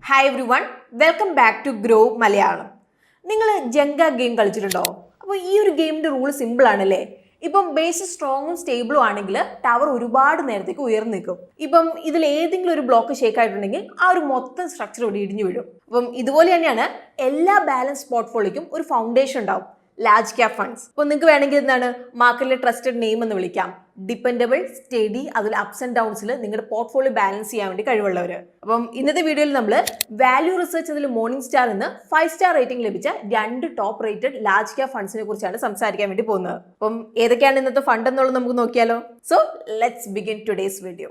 Hi everyone, welcome back to grow Malayalam. നിങ്ങൾ Jenga game കളിച്ചിട്ടുണ്ടോ? അപ്പോൾ ഈ ഒരു ഗെയിമിൻ്റെ റൂൾ സിമ്പിൾ ആണല്ലേ. ഇപ്പം ബേസ് സ്ട്രോങ്ങും സ്റ്റേബിളും ആണെങ്കിൽ ടവർ ഒരുപാട് നേരത്തേക്ക് ഉയർന്നു നിൽക്കും. ഇപ്പം ഇതിൽ ഏതെങ്കിലും ഒരു ബ്ലോക്ക് ഷേക്ക് ആയിട്ടുണ്ടെങ്കിൽ ആ ഒരു മൊത്തം സ്ട്രക്ചർ ഇവിടെ ഇടിഞ്ഞു വീഴും. അപ്പം ഇതുപോലെ തന്നെയാണ് എല്ലാ ബാലൻസ് പോർട്ട്ഫോളിയോയ്ക്കും ഒരു ഫൗണ്ടേഷൻ ഉണ്ടാവും, ലാർജ് ക്യാപ് ഫണ്ട്സ്. അപ്പോൾ നിങ്ങൾക്ക് വേണമെങ്കിൽ എന്താണ് മാർക്കറ്റിലെ ട്രസ്റ്റഡ് നെയിം എന്ന് വിളിക്കാം. ഡിപ്പെൻഡബിൾ, സ്റ്റഡി, അതുപോലെ അപ്സ് ആൻഡ് ഡൗൺസിൽ നിങ്ങളുടെ പോർട്ട്ഫോളിയോ ബാലൻസ് ചെയ്യാൻ വേണ്ടി കഴിവുള്ളവർ. അപ്പം ഇന്നത്തെ വീഡിയോയിൽ നമ്മൾ വാല്യൂ റിസർച്ച് അതിൽ മോർണിംഗ് സ്റ്റാർ എന്ന് 5 സ്റ്റാർ റേറ്റിംഗ് ലഭിച്ച 2 ടോപ്പ് റേറ്റഡ് ലാർജ് ക്യാപ് ഫണ്ട്സിനെ കുറിച്ചാണ് സംസാരിക്കാൻ വേണ്ടി പോകുന്നത്. അപ്പം ഏതൊക്കെയാണ് ഇന്നത്തെ ഫണ്ട് എന്നുള്ളത് നമുക്ക് നോക്കിയാലോ. So let's begin today's video.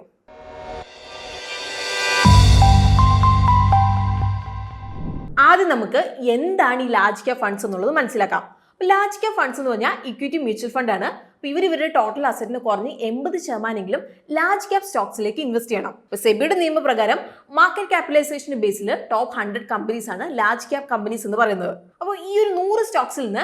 ആദ്യം നമുക്ക് എന്താണ് ഈ ലാർജ് ക്യാപ് ഫണ്ട്സ് എന്നുള്ളത് മനസ്സിലാക്കാം. ലാർജ് ക്യാപ് ഫണ്ട്സ് എന്ന് പറഞ്ഞാൽ ഇക്വിറ്റി മ്യൂച്വൽ ഫണ്ട് ആണ്. അപ്പോൾ ഇവരുടെ ടോട്ടൽ അസറ്റിന് കുറഞ്ഞ് 80% ലാർജ് ക്യാപ് സ്റ്റോക്സിലേക്ക് ഇൻവെസ്റ്റ് ചെയ്യണം. ഇപ്പോൾ സെബിയുടെ നിയമപ്രകാരം മാർക്കറ്റ് ക്യാപിറ്റലൈസേഷൻ ബേസിൽ ടോപ്പ് 100 കമ്പനീസ് ആണ് ലാർജ് ക്യാപ് കമ്പനീസ് എന്ന് പറയുന്നത്. അപ്പോൾ ഈ ഒരു 100 സ്റ്റോക്സിൽ നിന്ന്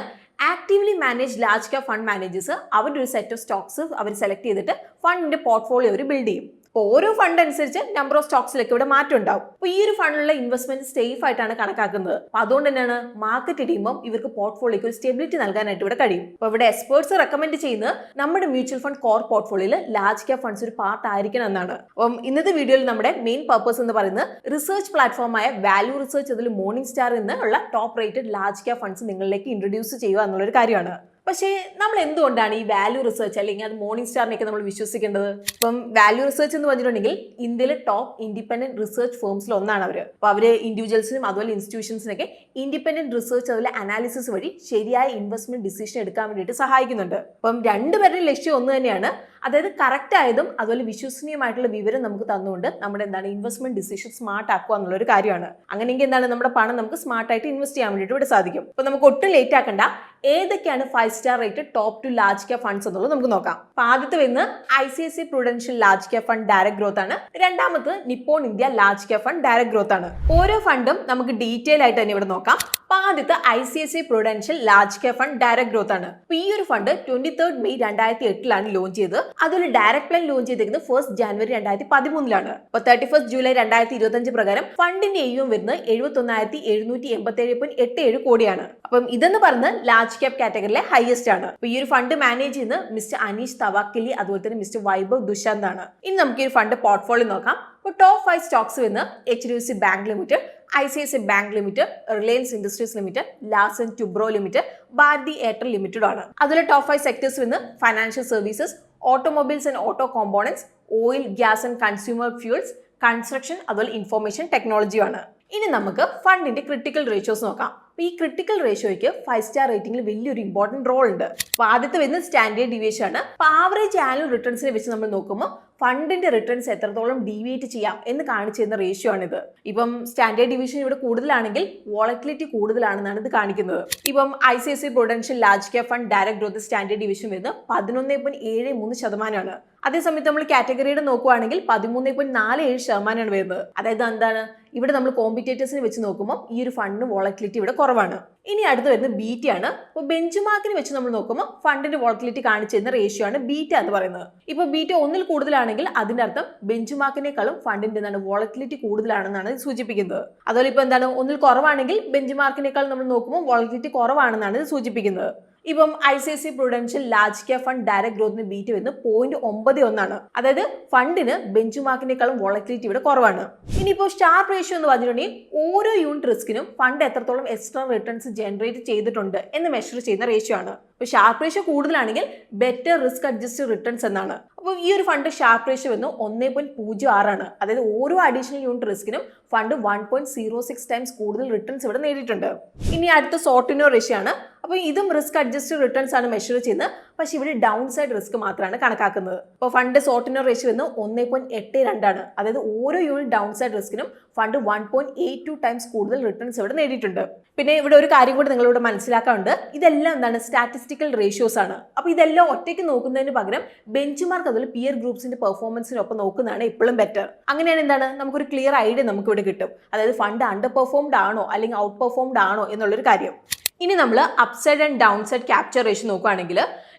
actively manage large cap fund managers അവരുടെ ഒരു സെറ്റ് ഓഫ് സ്റ്റോക്സ് അവർ സെലക്ട് ചെയ്തിട്ട് ഫണ്ടിന്റെ പോർട്ട്ഫോളിയോ അവർ ബിൽഡ് ചെയ്യും. ഓരോ ഫണ്ട് അനുസരിച്ച് നമ്പർ ഓഫ് സ്റ്റോക്സിലൊക്കെ ഇവിടെ മാറ്റം ഉണ്ടാവും. അപ്പോൾ ഈ ഒരു ഫണ്ടിലുള്ള ഇൻവെസ്റ്റ്മെന്റ് സേഫ് ആയിട്ടാണ് കണക്കാക്കുന്നത്. അപ്പോൾ അതുകൊണ്ട് തന്നെയാണ് മാർക്കറ്റ് ഇടിയുമ്പോൾ ഇവർക്ക് പോർട്ട്ഫോളിയോക്ക് ഒരു സ്റ്റെബിലിറ്റി നൽകാനായിട്ട് ഇവിടെ കഴിയും. അപ്പോൾ ഇവിടെ എക്സ്പേർട്സ് റെക്കമെൻഡ് ചെയ്യുന്നത് നമ്മുടെ മ്യൂച്വൽ ഫണ്ട് കോർ പോർട്ട്ഫോളിയോയിൽ ലാർജ് ക്യാപ് ഫണ്ട്സ് ഒരു പാർട്ട് ആയിരിക്കണം എന്നാണ്. അപ്പം ഇന്നത്തെ വീഡിയോയിൽ നമ്മുടെ മെയിൻ പർപ്പസ് എന്ന് പറയുന്നത് റിസർച്ച് പ്ലാറ്റ്ഫോമായ വാല്യൂ റിസർച്ച് അതിൽ മോർണിംഗ് സ്റ്റാർ എന്നുള്ള top rated large cap funds നിങ്ങളിലേക്ക് ഇൻട്രൊഡ്യൂസ് ചെയ്യുക എന്നുള്ളൊരു കാര്യമാണ്. പക്ഷേ നമ്മൾ എന്തുകൊണ്ടാണ് ഈ വാല്യൂ റിസർച്ച് അല്ലെങ്കിൽ അത് മോർണിംഗ് സ്റ്റാറിനെയൊക്കെ നമ്മൾ വിശ്വസിക്കേണ്ടത്? ഇപ്പം വാല്യൂ റിസർച്ച് എന്ന് പറഞ്ഞിട്ടുണ്ടെങ്കിൽ ഇന്ത്യയിലെ ടോപ്പ് ഇൻഡിപെൻഡന്റ് റിസർച്ച് ഫേംസിൽ ഒന്നാണ് അവർ. അപ്പോൾ അവർ ഇൻഡിവിജ്വൽസിനും അതുപോലെ ഇൻസ്റ്റിറ്റ്യൂഷൻസിനൊക്കെ ഇൻഡിപെൻഡന്റ് റിസർച്ച് അതുപോലെ അനാലിസിസ് വഴി ശരിയായ ഇൻവെസ്റ്റ്മെന്റ് ഡിസിഷൻ എടുക്കാൻ വേണ്ടിയിട്ട് സഹായിക്കുന്നുണ്ട്. അപ്പം രണ്ടുപേരുടെ ലക്ഷ്യം ഒന്ന് തന്നെയാണ്, അതായത് കറക്റ്റ് ആയതും അതുപോലെ വിശ്വസനീയമായിട്ടുള്ള വിവരം നമുക്ക് തന്നുകൊണ്ട് നമ്മുടെ ഇൻവെസ്റ്റ്മെന്റ് ഡിസിഷൻ സ്മാർട്ട് ആക്കുക എന്നുള്ളൊരു കാര്യമാണ്. അങ്ങനെയെങ്കിൽ നമ്മുടെ പണം നമുക്ക് സ്മാർട്ടായിട്ട് ഇൻവെസ്റ്റ് ചെയ്യാൻ വേണ്ടിയിട്ട് ഇവിടെ സാധിക്കും. അപ്പോൾ നമുക്ക് ഒട്ടും ലേറ്റ് ആക്കണ്ട, ഏതൊക്കെയാണ് 5 star rated top 2 large cap funds എന്നുള്ളത് നമുക്ക് നോക്കാം. അപ്പോൾ ആദ്യത്തെ വരുന്നത് ICICI Prudential large cap fund direct growth ആണ്. രണ്ടാമത് Nippon India large cap fund direct growth ആണ്. ഓരോ ഫണ്ടും നമുക്ക് ഡീറ്റെയിൽ ആയിട്ട് തന്നെ ഇവിടെ നോക്കാം. അപ്പോൾ ആദ്യത്തെ ICICI Prudential large cap fund direct growth ആണ്. അപ്പോൾ ഈ ഒരു ഫണ്ട് 23 മെയ് 2008 ലോഞ്ച് ചെയ്തത്. അതൊരു ഡയറക്ട് പ്ലാൻ ലോഞ്ച് ചെയ്തിരിക്കുന്നത് 1 ജാനുവരി 2013 അപ്പോൾ 31 ജൂലൈ 2025 പ്രകാരം ഫണ്ടിന്റെ AUM വരുന്നത് 71,787.87 കോടിയാണ്. അപ്പം ഇതെന്ന് പറയുന്നത് ലാർജ് ക്യാപ് കാറ്റഗറിയിലെ ഹയസ്റ്റ് ആണ്. അപ്പോൾ ഈ ഒരു ഫണ്ട് മാനേജ് ചെയ്യുന്നത് മിസ്റ്റർ അനീഷ് തവാക്കലി അതുപോലെ തന്നെ മിസ്റ്റർ വൈഭവ് ദുഷാന്ത് ആണ്. ഇനി നമുക്ക് ഈ ഒരു ഫണ്ട് പോർട്ട്ഫോളിയോ നോക്കാം. ഇപ്പോൾ ടോപ്പ് 5 സ്റ്റോക്സ് വരുന്നത് HDFC bank limited, ICICI bank limited, Reliance industries limited, Larsen Toubro limited, Bharti Airtel limited ആണ്. അതിലെ ടോപ്പ് 5 സെക്ടേഴ്സ് വരുന്നത് financial services, automobiles and auto components, oil, gas and consumer fuels, construction അതുപോലെ ഇൻഫർമേഷൻ ടെക്നോളജിയാണ്. ഇനി നമുക്ക് ഫണ്ടിന്റെ ക്രിട്ടിക്കൽ റേഷ്യോസ് നോക്കാം. അപ്പോൾ ഈ ക്രിട്ടിക്കൽ റേഷ്യോയ്ക്ക് 5 സ്റ്റാർ റേറ്റിംഗിൽ വലിയൊരു ഇമ്പോർട്ടന്റ് റോൾ ഉണ്ട്. അപ്പോൾ ആദ്യത്തെ വരുന്നത് സ്റ്റാൻഡേർഡ് ഡീവിയേഷൻ ആണ്. അപ്പോൾ ആവറേജ് ആനുവൽ റിട്ടേൺസിനെ വെച്ച് നമ്മൾ നോക്കുമ്പോൾ ഫണ്ടിന്റെ റിട്ടേൺസ് എത്രത്തോളം ഡീവിയേറ്റ് ചെയ്യാം എന്ന് കാണിച്ചു തരുന്ന റേഷ്യോ ആണിത്. ഇപ്പം സ്റ്റാൻഡേർഡ് ഡിവിഷൻ ഇവിടെ കൂടുതലാണെങ്കിൽ വോളറ്റിലിറ്റി കൂടുതലാണെന്നാണ് ഇത് കാണിക്കുന്നത്. ഇപ്പം ICICI Prudential large cap fund direct growth standard deviation വരുന്നത് 11.73%. അതേസമയത്ത് നമ്മൾ കാറ്റഗറിയുടെ നോക്കുകയാണെങ്കിൽ 13.47% വരുന്നത്. അതായത് എന്താണ്, ഇവിടെ നമ്മൾ കോമ്പറ്റേറ്റേഴ്സിനെ വെച്ച് നോക്കുമ്പോൾ ഈ ഒരു ഫണ്ടിന് വോളറ്റിലിറ്റി ഇവിടെ കുറവാണ്. ഇനി അടുത്ത് വരുന്നത് ബീറ്റ ആണ്. ഇപ്പോൾ ബെഞ്ച് മാർക്കിന് വെച്ച് നമ്മൾ നോക്കുമ്പോൾ ഫണ്ടിന്റെ വോളറ്റിലിറ്റി കാണിച്ചു തരുന്ന റേഷ്യോ ആണ് ബീറ്റ എന്ന് പറയുന്നത്. ഇപ്പോൾ ബീറ്റ 1 കൂടുതലാണെങ്കിൽ അതിന്റെ അർത്ഥം ബെഞ്ച് മാർക്കിനേക്കാളും ഫണ്ടിന്റെ വോളറ്റിലിറ്റി കൂടുതലാണെന്നാണ് ഇത് സൂചിപ്പിക്കുന്നത്. അതുപോലെ ഇപ്പോൾ 1 കുറവാണെങ്കിൽ ബെഞ്ച് മാർക്കിനേക്കാൾ നമ്മൾ നോക്കുമ്പോൾ വോളറ്റിലിറ്റി കുറവാണെന്നാണ് ഇത് സൂചിപ്പിക്കുന്നത്. ഇപ്പം ICICI Prudential large cap fund direct ഗ്രോത്തിന് ബീറ്റ് വരുന്നത് 0.91 ആണ്. അതായത് ഫണ്ടിന് ബെഞ്ച് മാർക്കിനേക്കാളും വോളറ്റിലിറ്റി ഇവിടെ കുറവാണ്. ഇനിയിപ്പോൾ സ്റ്റാർ റേഷ്യോ എന്ന് പറഞ്ഞിട്ടുണ്ടെങ്കിൽ ഓരോ യൂണിറ്റ് റിസ്കിനും ഫണ്ട് എത്രത്തോളം എക്സ്ട്രാ റിട്ടേൺസ് ജനറേറ്റ് ചെയ്തിട്ടുണ്ട് എന്ന് മെഷർ ചെയ്യുന്ന റേഷ്യോ ആണ്. അപ്പോൾ ഷാർപ്പ് റേഷ്യോ കൂടുതലാണെങ്കിൽ ബെറ്റർ റിസ്ക് അഡ്ജസ്റ്റഡ് റിട്ടേൺസ് എന്നാണ്. അപ്പോൾ ഈ ഒരു ഫണ്ട് ഷാർപ്പ് റേഷ്യോ വന്ന് 1.06 ആണ്. അതായത് ഓരോ അഡീഷണൽ യൂണിറ്റ് റിസ്കിനും ഫണ്ട് 1.06 ടൈംസ് കൂടുതൽ റിട്ടേൺസ് ഇവിടെ നേടിയിട്ടുണ്ട്. ഇനി അടുത്ത സോർട്ടിനോ റേഷ്യോ ആണ്. അപ്പോൾ ഇതും റിസ്ക് അഡ്ജസ്റ്റഡ് റിട്ടേൺസ് ആണ് മെഷർ ചെയ്യുന്നത്. പക്ഷേ ഇവിടെ ഡൗൺ സൈഡ് റിസ്ക് മാത്രമാണ് കണക്കാക്കുന്നത്. അപ്പോൾ ഫണ്ട് സോർട്ടിനോ റേഷ്യോ വന്ന് 1.82 ആണ്. അതായത് ഓരോ യൂണിറ്റ് ഡൗൺ സൈഡ് റിസ്കിനും ഫണ്ട് 1.82 ടൈംസ് കൂടുതൽ റിട്ടേൺസ് ഇവിടെ നേടിയിട്ടുണ്ട്. പിന്നെ ഇവിടെ ഒരു കാര്യം കൂടി നിങ്ങളിവിടെ മനസ്സിലാക്കാറുണ്ട്, ഇതെല്ലാം സ്റ്റാറ്റിസ്റ്റിക്കൽ റേഷ്യോസ് ആണ്. അപ്പോൾ ഇതെല്ലാം ഒറ്റയ്ക്ക് നോക്കുന്നതിന് പകരം ബെഞ്ച് മാർക്ക് അതുപോലെ പിയർ ഗ്രൂപ്പ്സിന്റെ പെർഫോമൻസിനൊപ്പം നോക്കുന്നതാണ് എപ്പോഴും ബെറ്റർ. അങ്ങനെയാണ് നമുക്കൊരു ക്ലിയർ ഐഡിയ നമുക്ക് ഇവിടെ കിട്ടും. അതായത് ഫണ്ട് അണ്ടർ പെർഫോംഡ് ആണോ അല്ലെങ്കിൽ ഔട്ട് പെർഫോംഡ് ആണോ എന്നുള്ളൊരു കാര്യം. ഇനി നമ്മൾ upside and downside capture ratio നോക്കുകയാണെങ്കിൽ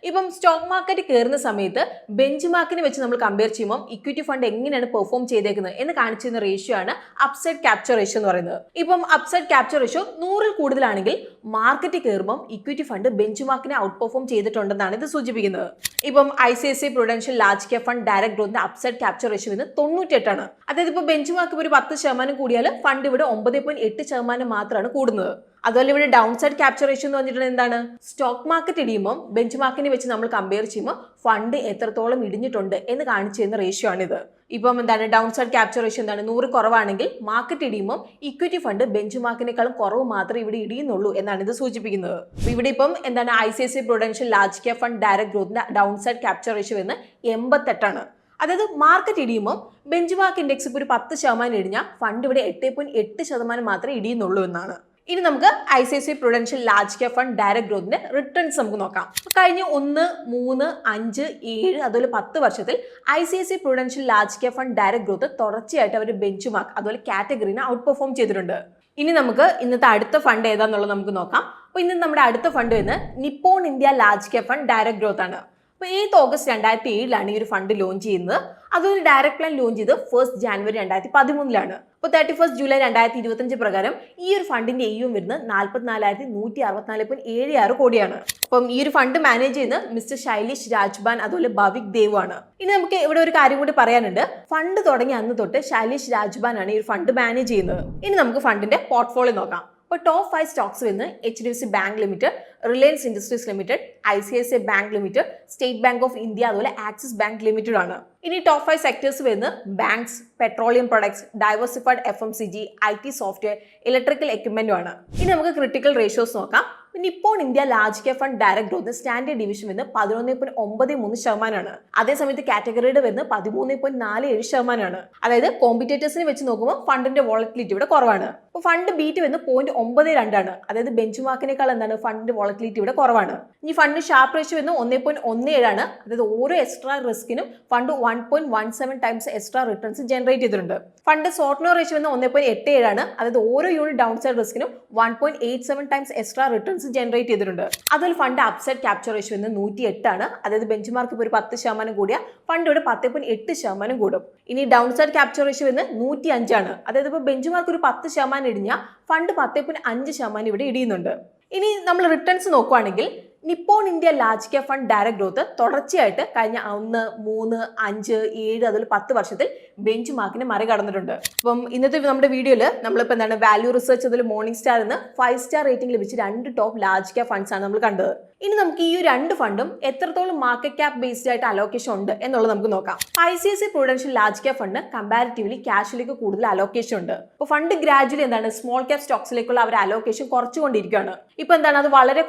ഇപ്പം സ്റ്റോക്ക് മാർക്കറ്റ് കയറുന്ന സമയത്ത് ബെഞ്ച് മാർക്കിനെ വെച്ച് നമ്മൾ കമ്പയർ ചെയ്യുമ്പോൾ ഇക്വിറ്റി ഫണ്ട് എങ്ങനെയാണ് പെർഫോം ചെയ്തേക്കുന്നത് എന്ന് കാണിച്ചിരുന്ന റേഷ്യോ ആണ് അപ്സൈഡ് ക്യാപ്ചർ റേഷ്യോ എന്ന് പറയുന്നത്. ഇപ്പം അപ്സൈഡ് ക്യാപ്ചർ റേഷ്യോ 100-ൽ കൂടുതലാണെങ്കിൽ മാർക്കറ്റ് കയറുമ്പോൾ ഇക്വിറ്റി ഫണ്ട് ബെഞ്ച് മാർക്കിനെ ഔട്ട് പെർഫോം ചെയ്തിട്ടുണ്ടെന്നാണ് ഇത് സൂചിപ്പിക്കുന്നത്. ഇപ്പം ICICI Prudential large cap fund direct ഗ്രോത്തിന്റെ അപ്സൈഡ് ക്യാപ്ചർ റേഷ്യോ 98 ആണ്. അതായത് ഇപ്പോൾ ബെഞ്ച് മാർക്ക് ഒരു 10% കൂടിയാൽ ഫണ്ട് ഇവിടെ 9.8% മാത്രമാണ് കൂടുന്നത്. അതുപോലെ ഇവിടെ ഡൗൺ സൈഡ് ക്യാപ്ചർ റേഷ്യോ എന്ന് പറഞ്ഞിട്ടുണ്ടെങ്കിൽ എന്താണ്, സ്റ്റോക്ക് മാർക്കറ്റ് ഇടിയുമ്പോൾ ബെഞ്ച് മാർക്കിനെ വെച്ച് നമ്മൾ കമ്പയർ ചെയ്യുമ്പോൾ ഫണ്ട് എത്രത്തോളം ഇടിഞ്ഞിട്ടുണ്ട് എന്ന് കാണിച്ചു തരുന്ന റേഷ്യോ ആണിത്. ഇപ്പം എന്താണ് ഡൗൺ സൈഡ് ക്യാപ്ചർ റേഷ്യോ എന്താണ്, 100 കുറവാണെങ്കിൽ മാർക്കറ്റ് ഇടിയുമ്പോൾ ഇക്വിറ്റി ഫണ്ട് ബെഞ്ച് മാർക്കിനേക്കാളും കുറവ് മാത്രമേ ഇവിടെ ഇടിയുന്നുള്ളൂ എന്നാണ് ഇത് സൂചിപ്പിക്കുന്നത്. ഇവിടെ ഇപ്പം എന്താണ് ICICI Prudential large cap fund direct ഗ്രോത്തിന്റെ ഡൗൺ സൈഡ് ക്യാപ്ചർ റേഷ്യോ എന്ന് 88 ആണ്. അതായത് മാർക്കറ്റ് ഇടിയുമ്പോൾ ബെഞ്ച് മാർക്ക് ഇൻഡെക്സ് ഇപ്പോൾ ഒരു 10% ഇടിഞ്ഞാൽ ഫണ്ട് ഇവിടെ 8.8% മാത്രമേ ഇടിയുന്നുള്ളൂ എന്നാണ്. ഇനി നമുക്ക് ICICI Prudential large cap fund direct ഗ്രോത്തിന്റെ റിട്ടേൺസ് നമുക്ക് നോക്കാം. കഴിഞ്ഞ 1, 3, 5, 7 അതുപോലെ 10 വർഷത്തിൽ ICICI Prudential large cap fund direct growth തുടർച്ചയായിട്ട് അവർ ബെഞ്ച് മാർക്ക് അതുപോലെ കാറ്റഗറിനെ ഔട്ട് പെർഫോം ചെയ്തിട്ടുണ്ട്. ഇനി നമുക്ക് ഇന്നത്തെ അടുത്ത ഫണ്ട് ഏതാന്നുള്ളത് നമുക്ക് നോക്കാം. അപ്പോൾ ഇന്ന് നമ്മുടെ അടുത്ത ഫണ്ട് വരുന്നത് Nippon India large cap fund direct growth ആണ്. അപ്പോൾ 8 ഓഗസ്റ്റ് 2007 ഈ ഒരു ഫണ്ട് ലോഞ്ച് ചെയ്യുന്നത്. അതൊരു ഡയറക്ട് പ്ലാൻ ലോഞ്ച് ചെയ്ത് 1 ജാനുവരി 2013 അപ്പോൾ 31 ജൂലൈ 2025 പ്രകാരം ഈ ഒരു ഫണ്ടിന്റെ AUM വരുന്നത് 44,164.76 കോടിയാണ്. അപ്പം ഈ ഒരു ഫണ്ട് മാനേജ് ചെയ്യുന്നത് മിസ്റ്റർ ശൈലേഷ് രാജ്ബാൻ അതുപോലെ ഭവിക് ദേവ് ആണ്. ഇനി നമുക്ക് ഇവിടെ ഒരു കാര്യം കൂടി പറയാനുണ്ട്. ഫണ്ട് തുടങ്ങിയ അന്ന് തൊട്ട് ശൈലേഷ് രാജ്ബാൻ ആണ് ഈ ഒരു ഫണ്ട് മാനേജ് ചെയ്യുന്നത്. ഇനി നമുക്ക് ഫണ്ടിന്റെ പോർട്ട്ഫോളിയോ നോക്കാം. അപ്പോൾ ടോപ്പ് 5 സ്റ്റോക്സ് വരുന്നത് HDFC bank limited, Reliance industries limited, ICICI bank limited, state bank of India അതുപോലെ ആക്സിസ് ബാങ്ക് ലിമിറ്റഡ് ആണ്. ഇനി ടോപ്പ് 5 സെക്ടേഴ്സ് വരുന്നത് banks, petroleum products, diversified FMCG, IT software, electrical എക്യുപ്മെന്റും ആണ്. ഇനി നമുക്ക് ക്രിട്ടിക്കൽ റേഷ്യോസ് നോക്കാം. Nippon India large cap fund direct growth standard deviation വരുന്നത് 11.93% ആണ്. അതേസമയത്ത് കാറ്റഗറിയുടെ വരുന്നത് 13.47% ആണ്. അതായത് കോമ്പറ്റേറ്റേഴ്സിനെ വെച്ച് നോക്കുമ്പോൾ ഫണ്ടിന്റെ വോളറ്റിലിറ്റി ഇവിടെ കുറവാണ്. അപ്പോൾ ഫണ്ട് ബീറ്റ് വരുന്നത് 0.92 ആണ്. അതായത് ബെഞ്ച് മാർക്കിനേക്കാൾ എന്താണ് ഫണ്ടിന്റെ വോളറ്റിലിറ്റി ഇവിടെ കുറവാണ്. ഇനി ഫണ്ട് ഷാർപ്പ് റേഷ്യോ വരുന്നത് 1.17 ആണ്. അതായത് ഓരോ എക്സ്ട്രാ റിസ്കിനും fund 1.17 times extra returns generate ചെയ്തിട്ടുണ്ട്. ഫണ്ട് സോർട്ട്നോ റേഷ്യോ വരുന്നത് 1.87 ആണ്. അതായത് ഓരോ യൂണിറ്റ് ഡൗൺ സൈഡ് റിസ്കിനും 1.87 ടൈംസ് എക്സ്ട്രാ റിട്ടേൺസ് ജനറേറ്റ് ചെയ്തിട്ടുണ്ട്. അതുപോലെ ഫണ്ട് അപ്സൈഡ് ക്യാപ്ചർ റേഷ്യോ വരുന്നത് 108 ആണ്. അതായത് ബെഞ്ച് മാർക്ക് ഇപ്പോൾ ഒരു 10% കൂടിയ ഫണ്ട് ഇവിടെ 10.8% കൂടും. ഇനി ഡൗൺ സൈഡ് ക്യാപ്ചർ റേഷ്യോ വരുന്നത് 105 ആണ്. അതായത് ഇപ്പോൾ ബെഞ്ച് മാർക്ക് ഒരു 10% ഇടിഞ്ഞാൽ ഫണ്ട് 10.5% ഇവിടെ ഇടിയുന്നുണ്ട്. ഇനി നമ്മൾ റിട്ടേൺസ് നോക്കുകയാണെങ്കിൽ Nippon India large cap fund direct growth തുടർച്ചയായിട്ട് കഴിഞ്ഞ 1, 3, 5, 7 അതുപോലെ 10 വർഷത്തിൽ ബെഞ്ച് മാർക്കിനെ മറികടന്നിട്ടുണ്ട്. അപ്പം ഇന്നത്തെ നമ്മുടെ വീഡിയോയിൽ നമ്മളിപ്പോൾ എന്താണ് വാല്യൂ റിസർച്ച് അതുപോലെ മോർണിംഗ് സ്റ്റാർ എന്ന് 5 സ്റ്റാർ റേറ്റിംഗ് ലഭിച്ച 2 ടോപ്പ് ലാർജ് ക്യാപ് ഫണ്ട്സ് ആണ് നമ്മൾ കണ്ടത്. ഇനി നമുക്ക് ഈ 2 ഫണ്ടും എത്രത്തോളം മാർക്കറ്റ് ക്യാപ് ബേസ്ഡ് ആയിട്ട് അലോക്കേഷൻ ഉണ്ട് എന്നുള്ളത് നമുക്ക് നോക്കാം. ICICI Prudential large cap fund comparatively ക്യാഷിലേക്ക് കൂടുതൽ അലോക്കേഷൻ ഉണ്ട്. അപ്പോൾ ഫണ്ട് ഗ്രാജുവലി എന്താണ് സ്മോൾ ക്യാപ് സ്റ്റോക്സിലേക്കുള്ള അവർ അലോക്കേഷൻ കുറച്ചുകൊണ്ടിരിക്കുകയാണ്. ഇപ്പൊ എന്താണ് അത് വളരെ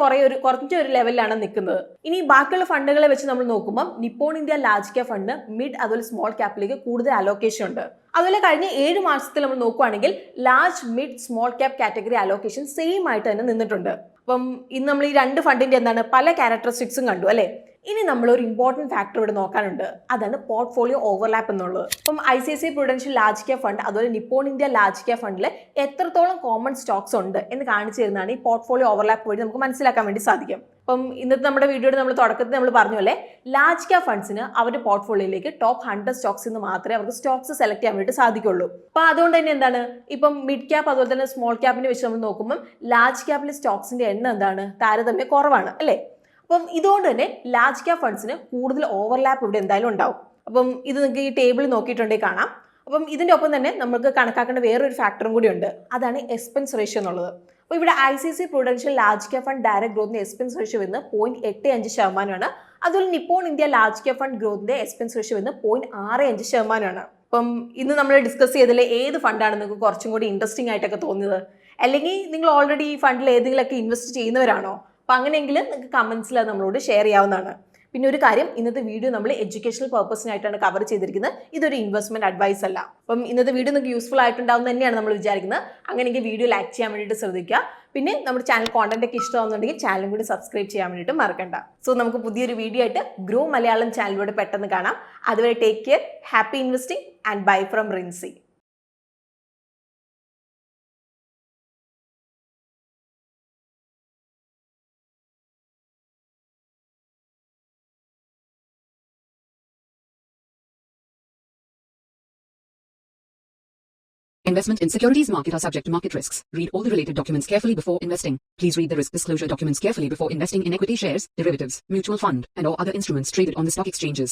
കുറച്ചൊരു ലെവലിലാണ് നിൽക്കുന്നത്. ഇനി ബാക്കിയുള്ള ഫണ്ടുകളെ വെച്ച് നമ്മൾ നോക്കുമ്പോൾ Nippon India large cap fund mid അതുപോലെ സ്മോൾ ക്യാപ്പിലേക്ക് കൂടുതൽ അലോക്കേഷൻ ഉണ്ട്. അതുപോലെ കഴിഞ്ഞ 7 മാസത്തിൽ നമ്മൾ നോക്കുകയാണെങ്കിൽ large, mid, small cap category allocation same ആയിട്ട് തന്നെ നിന്നിട്ടുണ്ട്. അപ്പം ഇന്ന് നമ്മൾ ഈ 2 ഫണ്ടിന്റെ എന്താണ് പല ക്യാരക്ടറിസ്റ്റിക്സും കണ്ടു അല്ലേ. ഇനി നമ്മൾ ഒരു ഇമ്പോർട്ടന്റ് ഫാക്ടർ ഇവിടെ നോക്കാനുണ്ട്. അതാണ് പോർട്ട്ഫോളിയോ ഓവർലാപ്പ് എന്നുള്ളത്. അപ്പം ICICI Prudential large cap fund അതുപോലെ നിപ്പോൺ ഇന്ത്യ ലാർജ് ക്യാപ് ഫണ്ടിൽ എത്രത്തോളം കോമൺ സ്റ്റോക്സ് ഉണ്ട് എന്ന് കാണിച്ചു തരുന്നതാണ് ഈ പോർട്ട്ഫോളിയോ ഓവർലാപ്പ് വഴി നമുക്ക് മനസ്സിലാക്കാൻ വേണ്ടി സാധിക്കും. അപ്പം ഇന്നത്തെ നമ്മുടെ വീഡിയോയുടെ നമ്മൾ തുടക്കത്തിൽ നമ്മൾ പറഞ്ഞു അല്ലേ, ലാർജ് ക്യാപ് ഫണ്ട്സിന് അവരുടെ പോർട്ട്ഫോളിയോയിലേക്ക് ടോപ്പ് 100 സ്റ്റോക്സ് നിന്ന് മാത്രമേ അവർക്ക് സ്റ്റോക്സ് സെലക്ട് ചെയ്യാൻ വേണ്ടി സാധിക്കുള്ളൂ. അപ്പോൾ അതുകൊണ്ട് തന്നെ എന്താണ് ഇപ്പം മിഡ് ക്യാപ്പ് അതുപോലെ തന്നെ സ്മോൾ ക്യാപ്പിനെ വെച്ച് നമ്മൾ നോക്കുമ്പോൾ ലാർജ് ക്യാപ്പിലെ സ്റ്റോക്സിന്റെ എണ്ണം എന്താണ് താരതമ്യം കുറവാണ് അല്ലേ. അപ്പം ഇതുകൊണ്ട് തന്നെ ലാർജ് ക്യാപ് ഫണ്ട്സിന് കൂടുതൽ ഓവർലാപ്പ് ഇവിടെ എന്തായാലും ഉണ്ടാവും. അപ്പം ഇത് നിങ്ങൾക്ക് ഈ ടേബിൾ നോക്കിയിട്ടുണ്ടെങ്കിൽ കാണാം. അപ്പം ഇതിൻ്റെ ഒപ്പം തന്നെ നമുക്ക് കണക്കാക്കേണ്ട വേറൊരു ഫാക്ടറും കൂടി ഉണ്ട്. അതാണ് എക്സ്പെൻസ് റേഷ്യോ എന്നുള്ളത്. അപ്പോൾ ഇവിടെ ICICI Prudential large cap fund direct ഗ്രോത്തിന്റെ എക്സ്പെൻസ് റേഷ്യോ വരുന്നത് 0.85%. അതുപോലെ Nippon India large cap fund ഗ്രോത്തിന്റെ എക്സ്പെൻസ് റേഷ്യോ വരുന്നത് 0.65%. അപ്പം ഇന്ന് നമ്മൾ ഡിസ്കസ് ചെയ്തതിൽ ഏത് ഫണ്ടാണ് നിങ്ങൾക്ക് കുറച്ചും കൂടി ഇൻട്രസ്റ്റിംഗ് ആയിട്ടൊക്കെ തോന്നിയത്? അല്ലെങ്കിൽ നിങ്ങൾ ഓൾറെഡി ഈ ഫണ്ടിൽ ഏതെങ്കിലുമൊക്കെ ഇൻവെസ്റ്റ് ചെയ്യുന്നവരാണോ? അപ്പം അങ്ങനെയെങ്കിൽ നിങ്ങൾക്ക് കമൻസിൽ അത് നമ്മളോട് ഷെയർ ചെയ്യാവുന്നതാണ്. പിന്നെ ഒരു കാര്യം, ഇന്നത്തെ വീഡിയോ നമ്മൾ എഡ്യൂക്കേഷണൽ പർപ്പസിനായിട്ടാണ് കവർ ചെയ്തിരിക്കുന്നത്. ഇതൊരു ഇൻവെസ്റ്റ്മെന്റ് അഡ്വൈസ് അല്ല. അപ്പം ഇന്നത്തെ വീഡിയോ നിങ്ങൾക്ക് യൂസ്ഫുൾ ആയിട്ടുണ്ടാവും തന്നെയാണ് നമ്മൾ വിചാരിക്കുന്നത്. അങ്ങനെയെങ്കിൽ വീഡിയോ ലൈക്ക് ചെയ്യാൻ വേണ്ടിയിട്ട് ശ്രദ്ധിക്കുക. പിന്നെ നമ്മുടെ ചാനൽ കോണ്ടന്റ് ഒക്കെ ഇഷ്ടമാണെന്നുണ്ടെങ്കിൽ ചാനലും കൂടി സബ്സ്ക്രൈബ് ചെയ്യാൻ വേണ്ടിയിട്ട് മറക്കണ്ട. സോ നമുക്ക് പുതിയൊരു വീഡിയോ ആയിട്ട് ഗ്രോ മലയാളം ചാനലിലൂടെ പെട്ടെന്ന് കാണാം. അതുവരെ take care, happy investing and bye from Rincy. Investment in securities market are subject to market risks. Read all the related documents carefully before investing. Please read the risk disclosure documents carefully before investing in equity shares, derivatives, mutual fund, and or other instruments traded on the stock exchanges.